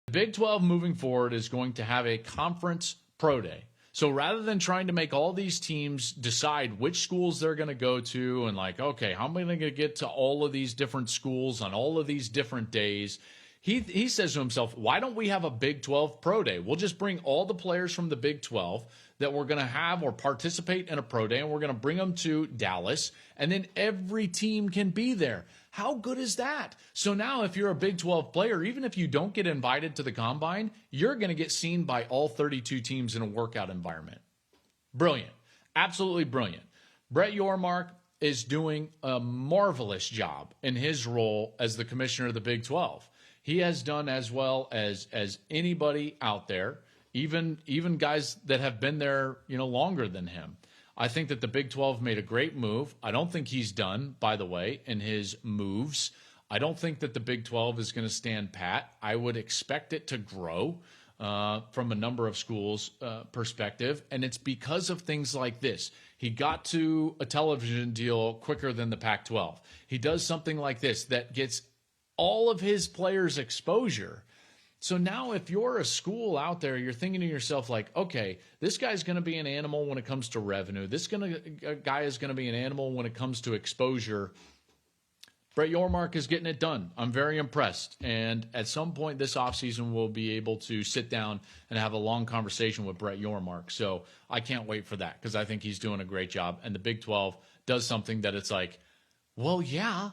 The Big 12 moving forward is going to have a conference pro day. So rather than trying to make all these teams decide which schools they're going to go to and like, okay, how am I going to get to all of these different schools on all of these different days? He says to himself, why don't we have a Big 12 pro day? We'll just bring all the players from the Big 12 that we're going to have or participate in a pro day, and we're going to bring them to Dallas, and then every team can be there. How good is that? So now if you're a Big 12 player, even if you don't get invited to the combine, you're going to get seen by all 32 teams in a workout environment. Brilliant. Absolutely brilliant. Brett Yormark is doing a marvelous job in his role as the commissioner of the Big 12. He has done as well as anybody out there, even guys that have been there, longer than him. I think that the Big 12 made a great move. I don't think he's done, by the way, in his moves. I don't think that the Big 12 is going to stand pat. I would expect it to grow from a number of schools' perspective, and it's because of things like this. He got to a television deal quicker than the Pac-12. He does something like this that gets all of his players exposure. So now if you're a school out there, you're thinking to yourself like, okay, this guy's going to be an animal when it comes to revenue. This guy is going to be an animal when it comes to exposure. Brett Yormark is getting it done. I'm very impressed. And at some point this offseason, we'll be able to sit down and have a long conversation with Brett Yormark. So I can't wait for that because I think he's doing a great job. And the Big 12 does something that it's like, well, yeah,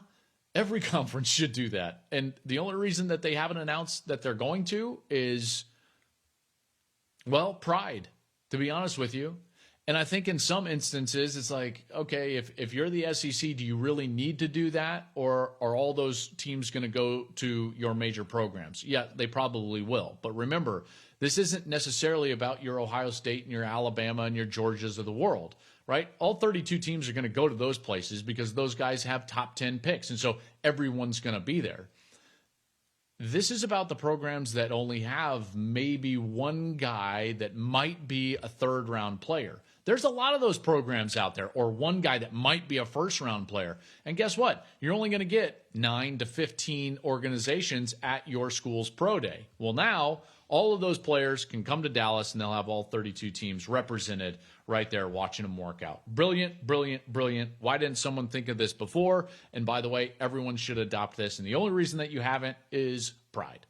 every conference should do that. And the only reason that they haven't announced that they're going to is, well, pride, to be honest with you. And I think in some instances, it's like, okay, if you're the SEC, do you really need to do that? Or are all those teams going to go to your major programs? Yeah, they probably will. But remember, this isn't necessarily about your Ohio State and your Alabama and your Georgias of the world, right? All 32 teams are going to go to those places because those guys have top 10 picks. And so everyone's going to be there. This is about the programs that only have maybe one guy that might be a third-round player. There's a lot of those programs out there, or one guy that might be a first-round player. And guess what? You're only going to get 9 to 15 organizations at your school's pro day. Well, now all of those players can come to Dallas, and they'll have all 32 teams represented right there watching them work out. Brilliant, brilliant, brilliant. Why didn't someone think of this before? And by the way, everyone should adopt this. And the only reason that you haven't is pride.